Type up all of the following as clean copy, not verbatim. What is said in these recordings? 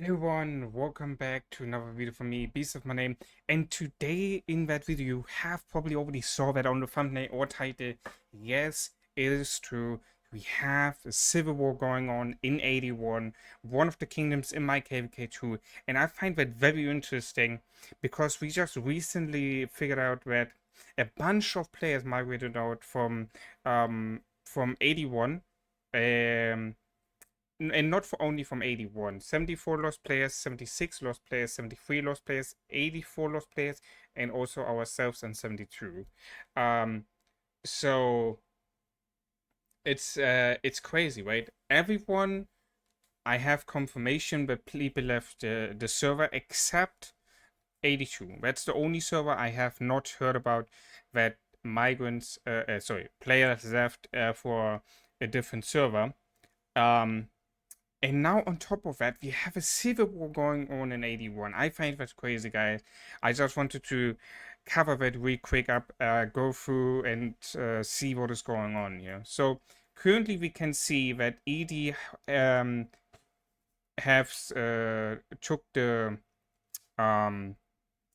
Hello everyone, welcome back to another video from me, BeastSlef my name, and today in that video you have probably already saw that on the thumbnail or title. Yes, it is true, we have a civil war going on in 81, one of the kingdoms in my KVK2, and I find that very interesting because we just recently figured out that a bunch of players migrated out from 81, and not for only from 81. 74 lost players, 76 lost players, 73 lost players, 84 lost players, and also ourselves and 72. So it's crazy, right? Everyone, I have confirmation that people left the server except 82. That's the only server I have not heard about that players left for a different server. And now on top of that, we have a civil war going on in 81. I find that crazy, guys. I just wanted to cover that real quick up, go through and see what is going on here. So currently we can see that ED took the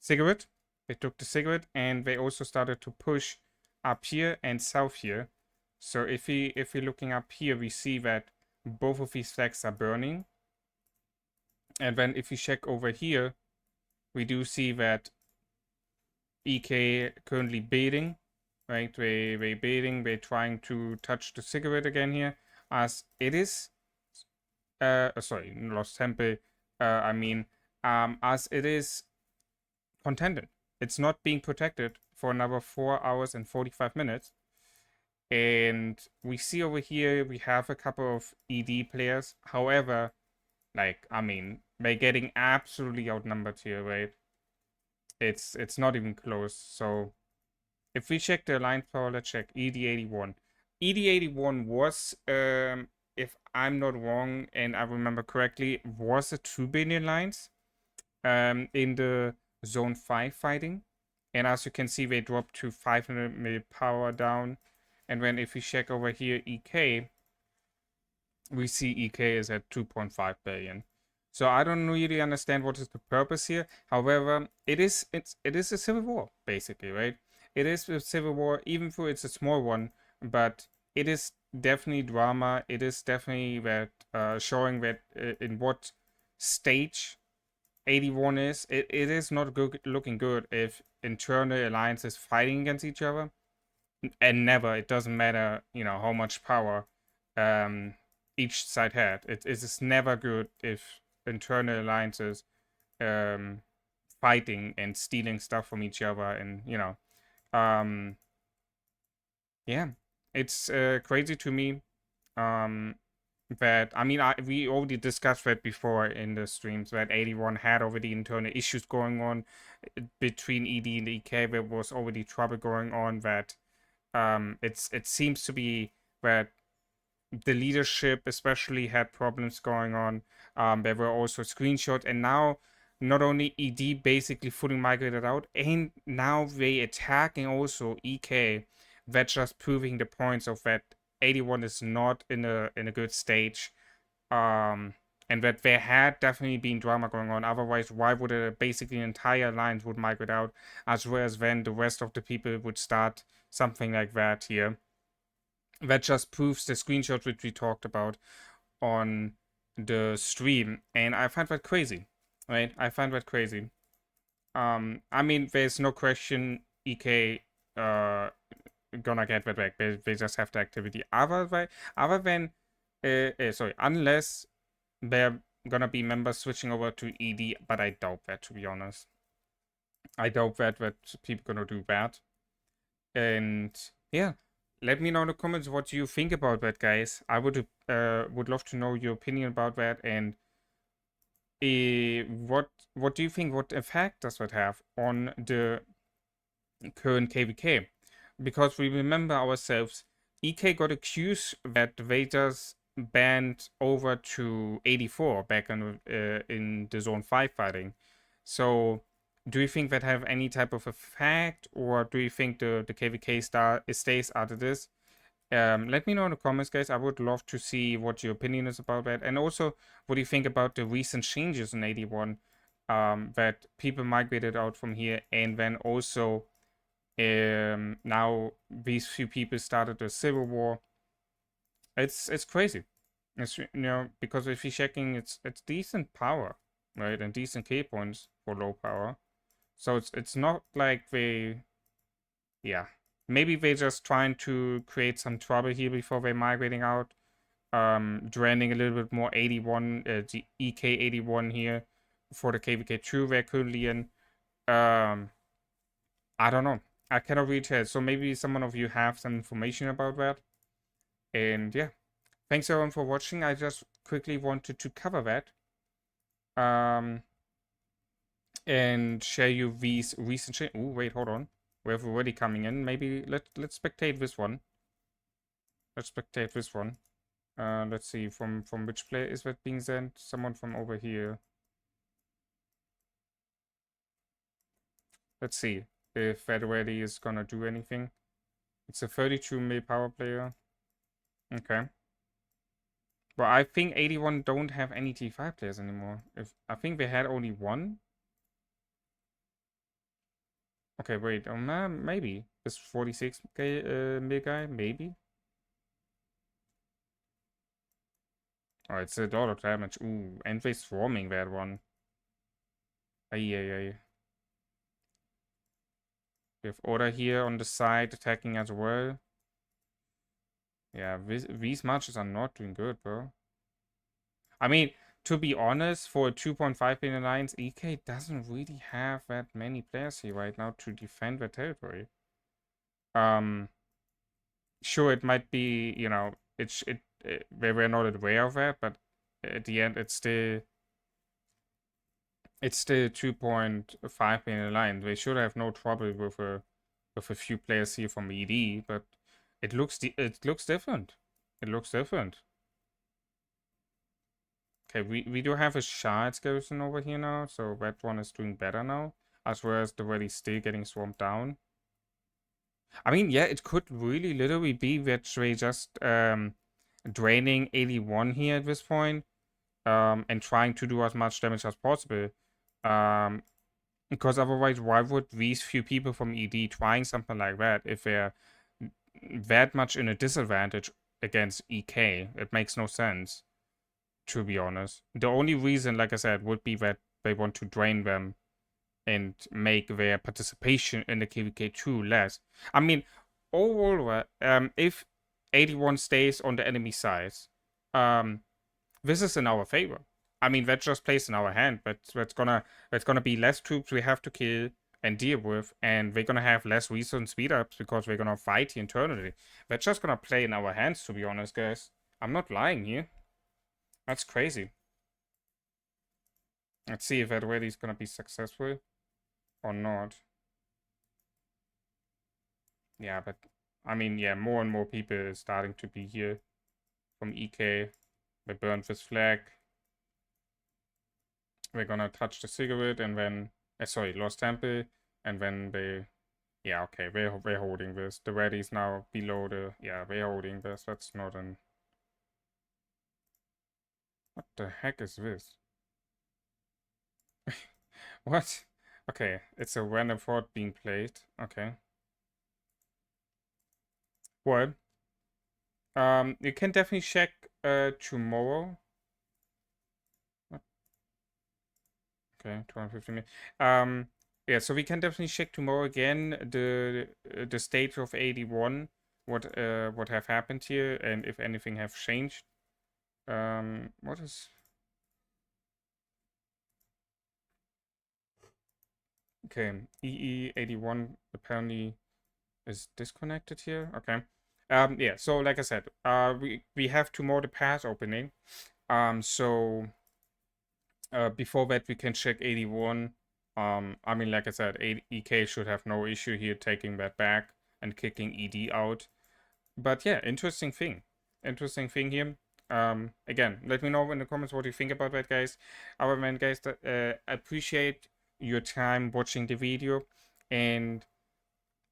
cigarette. They took the cigarette and they also started to push up here and south here. So if we're looking up here, we see that both of these flags are burning. And then if we check over here, we do see that EK currently baiting, right? They baiting, they're trying to touch the cigarette again here, as it is, sorry, lost tempo, as it is contended. It's not being protected for another 4 hours and 45 minutes. And we see over here, we have a couple of ED players. However, they're getting absolutely outnumbered here, right? It's not even close. So if we check the alliance power, let's check ED81. ED81 was, if I'm not wrong and I remember correctly, was a 2 billion lines in the zone 5 fighting. And as you can see, they dropped to 500 mil power down. And then if we check over here EK, we see EK is at 2.5 billion. So I don't really understand what is the purpose here. However, it is a civil war, basically, right? It is a civil war, even though it's a small one, but it is definitely drama. It is definitely that showing that in what stage 81 is. It is not looking good if internal alliances fighting against each other. And never, it doesn't matter, how much power each side had. It is never good if internal alliances fighting and stealing stuff from each other, and yeah, it's crazy to me. That we already discussed that before in the streams, that 81 had already internal issues going on between ED and EK. There was already trouble going on. That it seems to be that the leadership especially had problems going on. There were also screenshots, and now not only ED basically fully migrated out, and now they attacking also EK. That's just proving the points of that 81 is not in a good stage. And that there had definitely been drama going on. Otherwise, why would basically an entire alliance would migrate out, as well as then the rest of the people would start something like that here? That just proves the screenshot which we talked about on the stream, and I find that crazy, right? I find that crazy. There's no question EK gonna get that back. They just have the activity. Unless they're gonna be members switching over to ED, but I doubt that, to be honest. I doubt that people gonna do that. And yeah, let me know in the comments what you think about that, guys. I would love to know your opinion about that, and what do you think? What effect does that have on the current KVK? Because we remember ourselves, EK got accused that they just banned over to 84 back in the zone 5 fighting. So do you think that have any type of effect, or do you think the KVK stays out of this? Let me know in the comments, guys. I would love to see what your opinion is about that, and also what do you think about the recent changes in 81, that people migrated out from here, and then also now these few people started a civil war. It's crazy. It's, because if you're checking, it's decent power, right, and decent K points for low power. So it's not like they, yeah, maybe they're just trying to create some trouble here before they're migrating out. Draining a little bit more 81, the EK 81 here for the KVK2 they're currently in. Um, I don't know. I cannot really tell. So maybe someone of you have some information about that. And yeah, thanks everyone for watching. I just quickly wanted to cover that. And share you these recent changes. Oh, wait, hold on. We have already coming in. Maybe let's spectate this one. Let's spectate this one. Let's see from which player is that being sent. Someone from over here. Let's see if that already is gonna do anything. It's a 32 mil power player. Okay. Well, I think 81 don't have any T5 players anymore. If I think they had only one. Okay, wait. Maybe this 46 mil guy, maybe. Oh, it's a lot of damage. Ooh, and they're swarming that one. Ay, ay, ay. We have Order here on the side attacking as well. Yeah, these matches are not doing good, bro. I mean, to be honest, for a 2.5 billion alliance, EK doesn't really have that many players here right now to defend their territory. Sure, it might be, they were not aware of that, but at the end, it's still 2.5 billion alliance. They should have no trouble with a few players here from ED, but it looks different. It looks different. Okay, we do have a Shard skeleton over here now, so that one is doing better now, as well as the Ready still getting swamped down. I mean, yeah, it could really literally be that they just draining 81 here at this point, and trying to do as much damage as possible. Because otherwise, why would these few people from ED trying something like that if they're that much in a disadvantage against EK? It makes no sense, to be honest. The only reason, like I said, would be that they want to drain them and make their participation in the KVK2 less. I mean, overall, if 81 stays on the enemy side, this is in our favor. I mean, that just plays in our hand, but that's gonna be less troops we have to kill and deal with, and we're gonna have less resource speed ups because we're gonna fight internally. That's just gonna play in our hands, to be honest, guys. I'm not lying here. That's crazy. Let's see if that really is gonna be successful or not. Yeah, but I mean, yeah, more and more people are starting to be here from EK. They burned this flag. We're gonna touch the cigarette and then, sorry, Lost Temple, and then they, yeah, okay, we're holding this. The ready is now below the, yeah, we're holding this. That's not an, what the heck is this? What? Okay, it's a random thought being played. Okay. What? You can definitely check tomorrow. Okay, 250 minutes. Yeah, so we can definitely check tomorrow again the state of 81, what have happened here, and if anything have changed. What is? Okay, EE81 apparently is disconnected here. Okay. Yeah. So like I said, we have tomorrow the pass opening. So before that we can check 81. I mean, like I said, EK should have no issue here taking that back and kicking ED out. But yeah, interesting thing here. Again, let me know in the comments what you think about that, guys. Other than, guys, I appreciate your time watching the video, and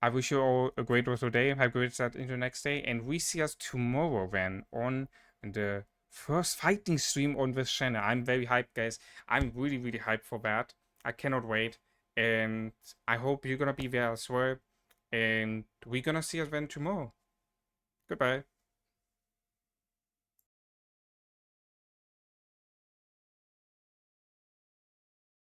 I wish you all a great rest of the day. Have a great start into the next day. And we see us tomorrow then on the first fighting stream on this channel. I'm very hyped, guys. I'm really, really hyped for that. I cannot wait. And I hope you're gonna be there as well. And we're gonna see us then tomorrow. Goodbye.